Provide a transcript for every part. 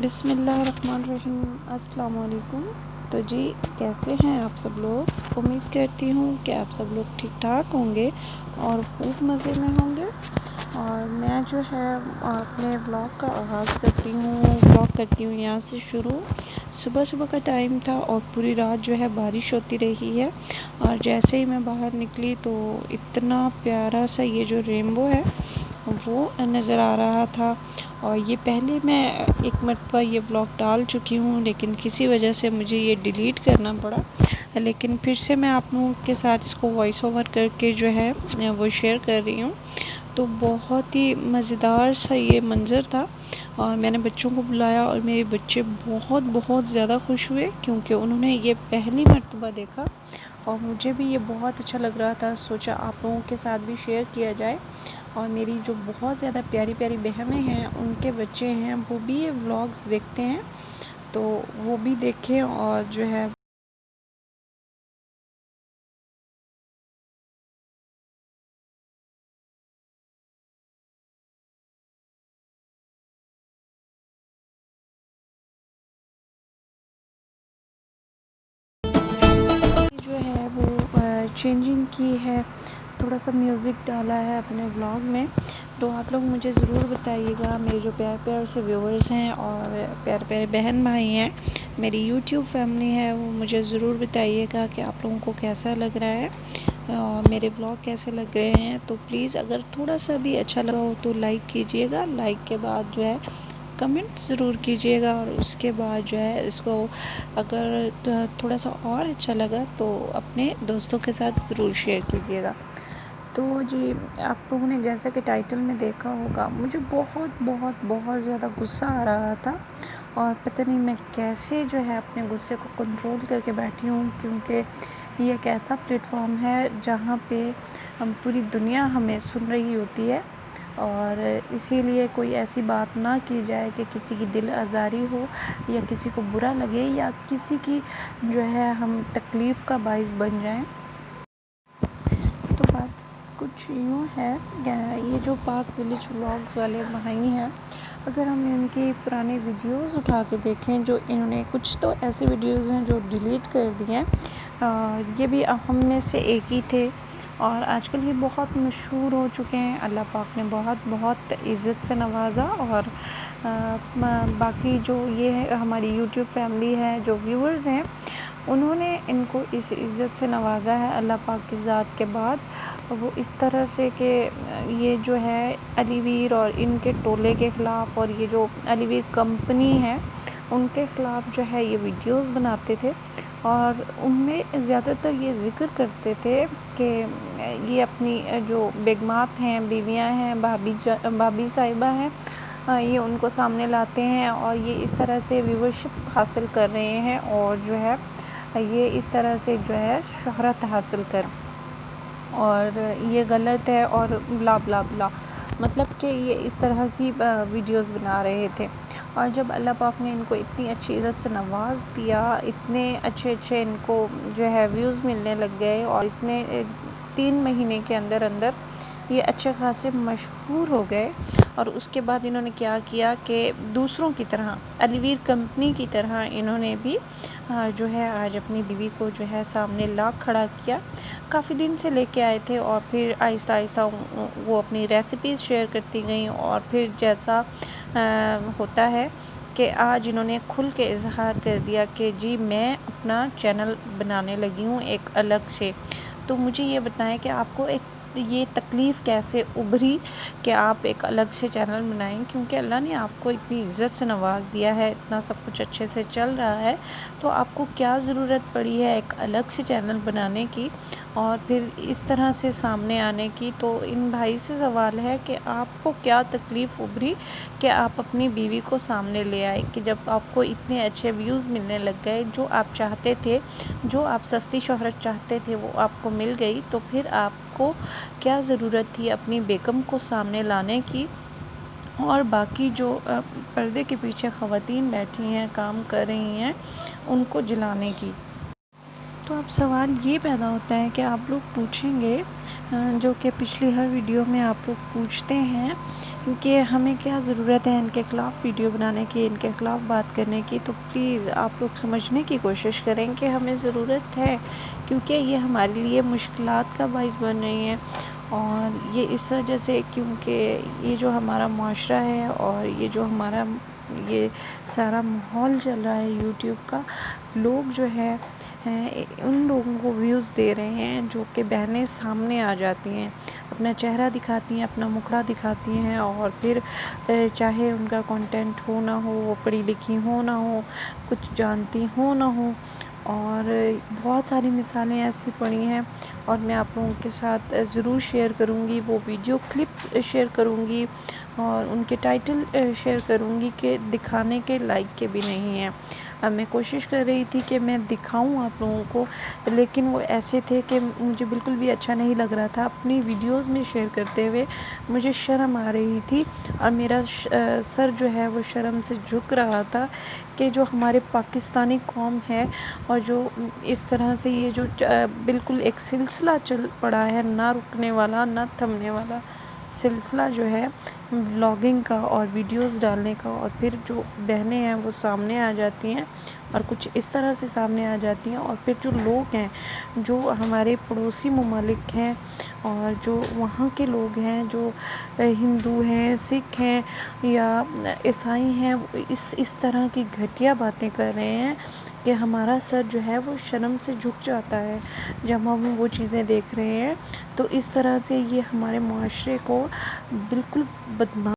بسم اللہ الرحمن الرحیم۔ السلام علیکم۔ تو جی کیسے ہیں آپ سب لوگ؟ امید کرتی ہوں کہ آپ سب لوگ ٹھیک ٹھاک ہوں گے اور خوب مزے میں ہوں گے۔ اور میں جو ہے اپنے بلاگ کا آغاز کرتی ہوں یہاں سے شروع۔ صبح کا ٹائم تھا اور پوری رات جو ہے بارش ہوتی رہی ہے، اور جیسے ہی میں باہر نکلی تو اتنا پیارا سا یہ جو رینبو ہے وہ نظر آ رہا تھا۔ اور یہ پہلے میں ایک مرتبہ یہ بلاگ ڈال چکی ہوں، لیکن کسی وجہ سے مجھے یہ ڈیلیٹ کرنا پڑا، لیکن پھر سے میں آپ لوگوں کے ساتھ اس کو وائس اوور کر کے جو ہے وہ شیئر کر رہی ہوں۔ تو بہت ہی مزیدار سا یہ منظر تھا، اور میں نے بچوں کو بلایا اور میرے بچے بہت زیادہ خوش ہوئے، کیونکہ انہوں نے یہ پہلی مرتبہ دیکھا اور مجھے بھی یہ بہت اچھا لگ رہا تھا۔ سوچا آپ لوگوں کے ساتھ بھی شیئر کیا جائے۔ اور میری جو بہت زیادہ پیاری بہنیں ہیں، ان کے بچے ہیں، وہ بھی یہ ولاگز دیکھتے ہیں، تو وہ بھی دیکھیں اور جو ہے جو ہے وہ چینجنگ کی ہے، تھوڑا سا میوزک ڈالا ہے اپنے بلاگ میں۔ تو آپ لوگ مجھے ضرور بتائیے گا، میرے جو پیارے سے ویورز ہیں اور پیارے بہن بھائی ہیں، میری یوٹیوب فیملی ہے، وہ مجھے ضرور بتائیے گا کہ آپ لوگوں کو کیسا لگ رہا ہے اور میرے بلاگ کیسے لگ رہے ہیں۔ تو پلیز اگر تھوڑا سا بھی اچھا لگا ہو تو لائک کیجیے گا، لائک کے بعد جو ہے کمنٹ ضرور کیجیے گا، اور اس کے بعد جو ہے اس کو اگر تھوڑا سا اور اچھا لگا تو اپنے دوستوں کے ساتھ ضرور شیئر کیجیے گا۔ تو جی آپ لوگوں نے جیسا کہ ٹائٹل میں دیکھا ہوگا، مجھے بہت زیادہ غصہ آ رہا تھا، اور پتہ نہیں میں کیسے جو ہے اپنے غصے کو کنٹرول کر کے بیٹھی ہوں، کیونکہ یہ ایک ایسا پلیٹ فارم ہے جہاں پہ پوری دنیا ہمیں سن رہی ہوتی ہے، اور اسی لیے کوئی ایسی بات نہ کی جائے کہ کسی کی دل آزاری ہو، یا کسی کو برا لگے، یا کسی کی جو ہے ہم تکلیف کا باعث بن جائیں۔ تو بات کچھ یوں ہے، یہ جو پاک ولیج ولاگز والے بھائی ہیں، اگر ہم ان کی پرانے ویڈیوز اٹھا کے دیکھیں، جو انہوں نے کچھ تو ایسے ویڈیوز ہیں جو ڈیلیٹ کر دیے ہیں، یہ بھی ہم میں سے ایک ہی تھے، اور آج کل یہ بہت مشہور ہو چکے ہیں۔ اللہ پاک نے بہت عزت سے نوازا، اور باقی جو یہ ہے ہماری یوٹیوب فیملی ہے، جو ویورز ہیں، انہوں نے ان کو اس عزت سے نوازا ہے اللہ پاک کی ذات کے بعد، وہ اس طرح سے کہ یہ جو ہے علی ویر اور ان کے ٹولے کے خلاف، اور یہ جو علی ویر کمپنی ہے ان کے خلاف جو ہے یہ ویڈیوز بناتے تھے، اور ان میں زیادہ تر یہ ذکر کرتے تھے کہ یہ اپنی جو بیگمات ہیں، بیویاں ہیں، بھابی صاحبہ ہیں، یہ ان کو سامنے لاتے ہیں، اور یہ اس طرح سے ویورشپ حاصل کر رہے ہیں، اور جو ہے یہ اس طرح سے جو ہے شہرت حاصل کر، اور یہ غلط ہے، اور بلا بلا بلا، مطلب کہ یہ اس طرح کی ویڈیوز بنا رہے تھے۔ اور جب اللہ پاک نے ان کو اتنی اچھی عزت سے نواز دیا، اتنے اچھے ان کو جو ہے ویوز ملنے لگ گئے، اور اتنے 3 مہینے کے اندر یہ اچھے خاصے مشہور ہو گئے، اور اس کے بعد انہوں نے کیا کیا کہ دوسروں کی طرح، علی ویر کمپنی کی طرح، انہوں نے بھی جو ہے آج اپنی بیوی کو جو ہے سامنے لا کھڑا کیا۔ کافی دن سے لے کے آئے تھے، اور پھر آہستہ وہ اپنی ریسیپیز شیئر کرتی گئیں، اور پھر جیسا ہوتا ہے کہ آج انہوں نے کھل کے اظہار کر دیا کہ جی میں اپنا چینل بنانے لگی ہوں ایک الگ سے۔ تو مجھے یہ بتائیں کہ آپ کو یہ تکلیف کیسے ابھری کہ آپ ایک الگ سے چینل بنائیں، کیونکہ اللہ نے آپ کو اتنی عزت سے نواز دیا ہے، اتنا سب کچھ اچھے سے چل رہا ہے، تو آپ کو کیا ضرورت پڑی ہے ایک الگ سے چینل بنانے کی، اور پھر اس طرح سے سامنے آنے کی۔ تو ان بھائی سے سوال ہے کہ آپ کو کیا تکلیف ابھری کہ آپ اپنی بیوی کو سامنے لے آئے، کہ جب آپ کو اتنے اچھے ویوز ملنے لگ گئے، جو آپ چاہتے تھے، جو آپ سستی شہرت چاہتے تھے، وہ آپ کو مل گئی، تو پھر آپ کو کیا ضرورت تھی اپنی بیگم کو سامنے لانے کی، اور باقی جو پردے کے پیچھے خواتین بیٹھی ہیں، کام کر رہی ہیں، ان کو جلانے کی۔ تو اب سوال یہ پیدا ہوتا ہے کہ آپ لوگ پوچھیں گے، جو کہ پچھلی ہر ویڈیو میں آپ لوگ پوچھتے ہیں کہ ہمیں کیا ضرورت ہے ان کے خلاف ویڈیو بنانے کی، ان کے خلاف بات کرنے کی، تو پلیز آپ لوگ سمجھنے کی کوشش کریں کہ ہمیں ضرورت ہے، کیونکہ یہ ہمارے لیے مشکلات کا باعث بن رہی ہیں، اور یہ اس وجہ سے کیونکہ یہ جو ہمارا معاشرہ ہے اور یہ جو ہمارا یہ سارا ماحول چل رہا ہے یوٹیوب کا، لوگ جو ہے ان لوگوں کو ویوز دے رہے ہیں جو کہ بہنیں سامنے آ جاتی ہیں، اپنا چہرہ دکھاتی ہیں، اپنا مکھڑا دکھاتی ہیں، اور پھر چاہے ان کا کنٹینٹ ہو نہ ہو، وہ پڑھی لکھی ہو نہ ہو، کچھ جانتی ہو نہ ہو، اور بہت ساری مثالیں ایسی پڑی ہیں، اور میں آپ لوگوں کے ساتھ ضرور شیئر کروں گی، وہ ویڈیو کلپ شیئر کروں گی اور ان کے ٹائٹل شیئر کروں گی کہ دکھانے کے لائق کے بھی نہیں ہیں۔ اب میں کوشش کر رہی تھی کہ میں دکھاؤں آپ لوگوں کو، لیکن وہ ایسے تھے کہ مجھے بالکل بھی اچھا نہیں لگ رہا تھا، اپنی ویڈیوز میں شیئر کرتے ہوئے مجھے شرم آ رہی تھی، اور میرا سر جو ہے وہ شرم سے جھک رہا تھا کہ جو ہمارے پاکستانی قوم ہے، اور جو اس طرح سے یہ جو بالکل ایک سلسلہ چل پڑا ہے، نہ رکنے والا نہ تھمنے والا سلسلہ جو ہے ولاگنگ کا اور ویڈیوز ڈالنے کا، اور پھر جو بہنیں ہیں وہ سامنے آ جاتی ہیں اور کچھ اس طرح سے سامنے آ جاتی ہیں، اور پھر جو لوگ ہیں جو ہمارے پڑوسی ممالک ہیں اور جو وہاں کے لوگ ہیں، جو ہندو ہیں، سکھ ہیں یا عیسائی ہیں، اس طرح کی گھٹیا باتیں کر رہے ہیں کہ ہمارا سر جو ہے وہ شرم سے جھک جاتا ہے جب ہم وہ چیزیں دیکھ رہے ہیں، تو اس طرح سے یہ ہمارے معاشرے کو بالکل بدنام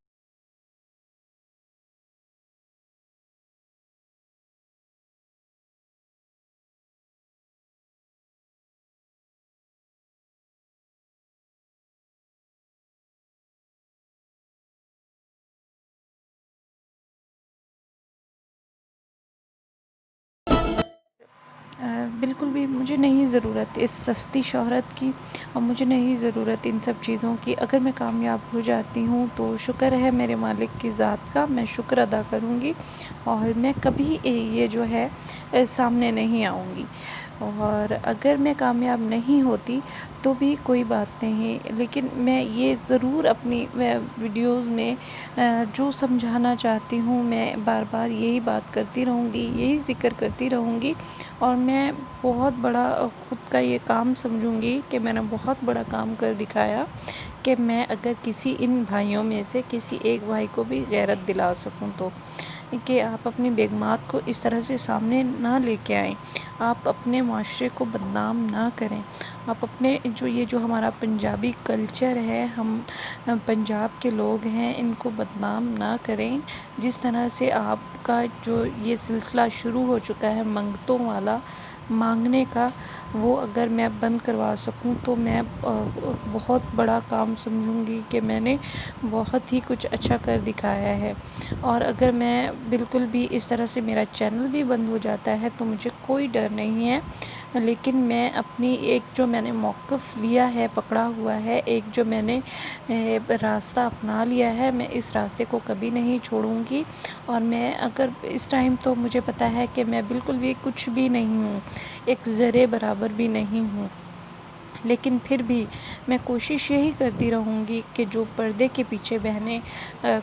بالکل بھی مجھے نہیں ضرورت اس سستی شہرت کی، اور مجھے نہیں ضرورت ان سب چیزوں کی۔ اگر میں کامیاب ہو جاتی ہوں تو شکر ہے میرے مالک کی ذات کا، میں شکر ادا کروں گی، اور میں کبھی یہ جو ہے سامنے نہیں آؤں گی، اور اگر میں کامیاب نہیں ہوتی تو بھی کوئی بات نہیں، لیکن میں یہ ضرور اپنی ویڈیوز میں جو سمجھانا چاہتی ہوں، میں بار بار یہی بات کرتی رہوں گی، یہی ذکر کرتی رہوں گی، اور میں بہت بڑا خود کا یہ کام سمجھوں گی کہ میں نے بہت بڑا کام کر دکھایا کہ میں اگر کسی ان بھائیوں میں سے کسی ایک بھائی کو بھی غیرت دلا سکوں، تو کہ آپ اپنی بیگمات کو اس طرح سے سامنے نہ لے کے آئیں، آپ اپنے معاشرے کو بدنام نہ کریں، آپ اپنے یہ جو ہمارا پنجابی کلچر ہے، ہم پنجاب کے لوگ ہیں، ان کو بدنام نہ کریں۔ جس طرح سے آپ کا جو یہ سلسلہ شروع ہو چکا ہے منگتوں والا، مانگنے کا، وہ اگر میں بند کروا سکوں تو میں بہت بڑا کام سمجھوں گی کہ میں نے بہت ہی کچھ اچھا کر دکھایا ہے، اور اگر میں بالکل بھی اس طرح سے میرا چینل بھی بند ہو جاتا ہے تو مجھے کوئی ڈر نہیں ہے، لیکن میں اپنی ایک جو میں نے موقف لیا ہے، پکڑا ہوا ہے، ایک جو میں نے راستہ اپنا لیا ہے، میں اس راستے کو کبھی نہیں چھوڑوں گی، اور میں اگر اس ٹائم تو مجھے پتہ ہے کہ میں بالکل بھی کچھ بھی نہیں ہوں، ایک ذرے برابر بھی نہیں ہوں، لیکن پھر بھی میں کوشش یہی کرتی رہوں گی کہ جو پردے کے پیچھے بہنیں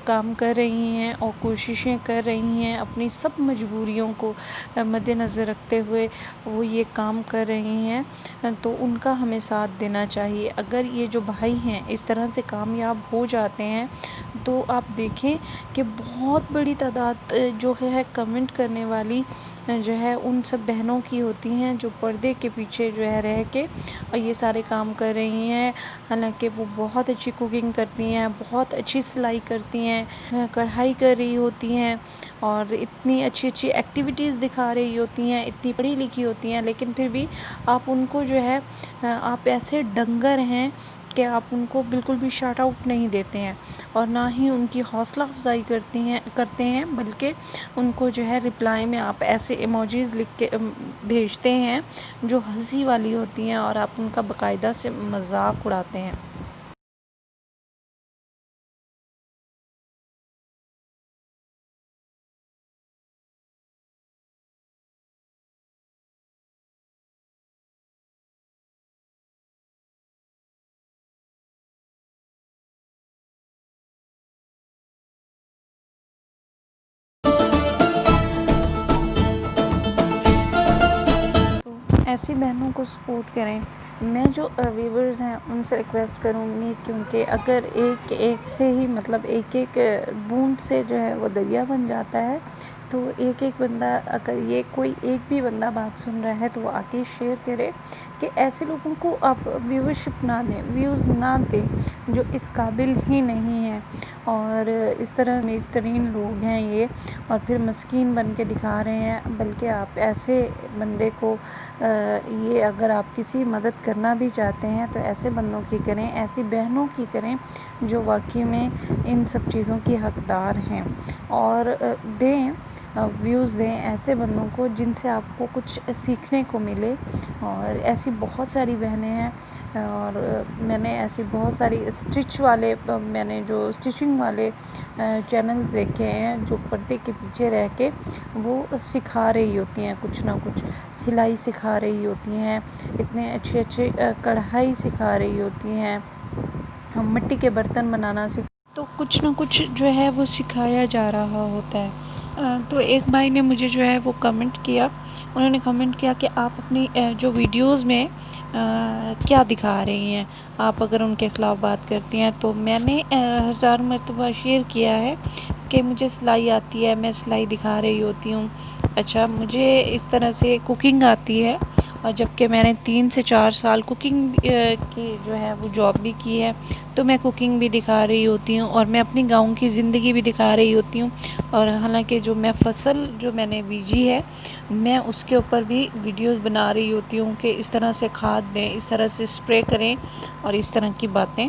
کام کر رہی ہیں اور کوششیں کر رہی ہیں، اپنی سب مجبوریوں کو مد نظر رکھتے ہوئے وہ یہ کام کر رہی ہیں، تو ان کا ہمیں ساتھ دینا چاہیے۔ اگر یہ جو بھائی ہیں اس طرح سے کامیاب ہو جاتے ہیں تو آپ دیکھیں کہ بہت بڑی تعداد جو ہے کمنٹ کرنے والی جو ہے ان سب بہنوں کی ہوتی ہیں جو پردے کے پیچھے جو ہے رہ کے اور یہ سارے کام کر رہی ہیں، حالانکہ وہ بہت اچھی کوکنگ کرتی ہیں، بہت اچھی سلائی کرتی ہیں، کڑھائی کر رہی ہوتی ہیں، اور اتنی اچھی اچھی ایکٹیویٹیز دکھا رہی ہوتی ہیں، اتنی پڑھی لکھی ہوتی ہیں، لیکن پھر بھی آپ ان کو جو ہے آپ ایسے ڈنگر ہیں کہ آپ ان کو بالکل بھی شاٹ آؤٹ نہیں دیتے ہیں، اور نہ ہی ان کی حوصلہ افزائی کرتے ہیں، بلکہ ان کو جو ہے رپلائی میں آپ ایسے ایموجیز لکھ کے بھیجتے ہیں جو ہنسی والی ہوتی ہیں، اور آپ ان کا باقاعدہ سے مذاق اڑاتے ہیں۔ ایسی بہنوں کو سپورٹ کریں. میں جو ویورز ہیں ان سے ریکویسٹ کروں گی، کیونکہ اگر ایک ایک سے ہی مطلب ایک ایک بوند سے جو ہے وہ دریا بن جاتا ہے، تو ایک ایک بندہ، اگر یہ کوئی ایک بھی بندہ بات سن رہا ہے تو وہ آ کے شیئر کرے کہ ایسے لوگوں کو آپ ویورشپ نہ دیں، ویوز نہ دیں جو اس قابل ہی نہیں ہیں. اور اس طرح امیر ترین لوگ ہیں یہ، اور پھر مسکین بن کے دکھا رہے ہیں. بلکہ آپ ایسے بندے کو یہ اگر آپ کسی مدد کرنا بھی چاہتے ہیں تو ایسے بندوں کی کریں، ایسی بہنوں کی کریں جو واقعی میں ان سب چیزوں کی حقدار ہیں. اور دیں، ویوز دیں ایسے بندوں کو جن سے آپ کو کچھ سیکھنے کو ملے. اور ایسی بہت ساری بہنیں ہیں، اور میں نے ایسی بہت ساری میں نے جو اسٹیچنگ والے چینلز دیکھے ہیں جو پردے کے پیچھے رہ کے وہ سکھا رہی ہوتی ہیں کچھ نہ کچھ، سلائی سکھا رہی ہوتی ہیں، اتنے اچھے اچھے کڑھائی سکھا رہی ہوتی ہیں، مٹی کے برتن بنانا تو کچھ نہ کچھ جو ہے وہ سکھایا جا رہا ہوتا ہے. تو ایک بھائی نے مجھے جو ہے وہ کمنٹ کیا، انہوں نے کمنٹ کیا کہ آپ اپنی جو ویڈیوز میں کیا دکھا رہی ہیں، آپ اگر ان کے خلاف بات کرتی ہیں. تو میں نے 1000 مرتبہ شیئر کیا ہے کہ مجھے سلائی آتی ہے، میں سلائی دکھا رہی ہوتی ہوں. اچھا، مجھے اس طرح سے کوکنگ آتی ہے، اور جبکہ میں نے 3 سے 4 سال کوکنگ کی جو ہے وہ جاب بھی کی ہے، تو میں کوکنگ بھی دکھا رہی ہوتی ہوں، اور میں اپنی گاؤں کی زندگی بھی دکھا رہی ہوتی ہوں. اور حالانکہ جو میں فصل جو میں نے بیجی ہے، میں اس کے اوپر بھی ویڈیوز بنا رہی ہوتی ہوں کہ اس طرح سے کھاد دیں، اس طرح سے اسپرے کریں، اور اس طرح کی باتیں.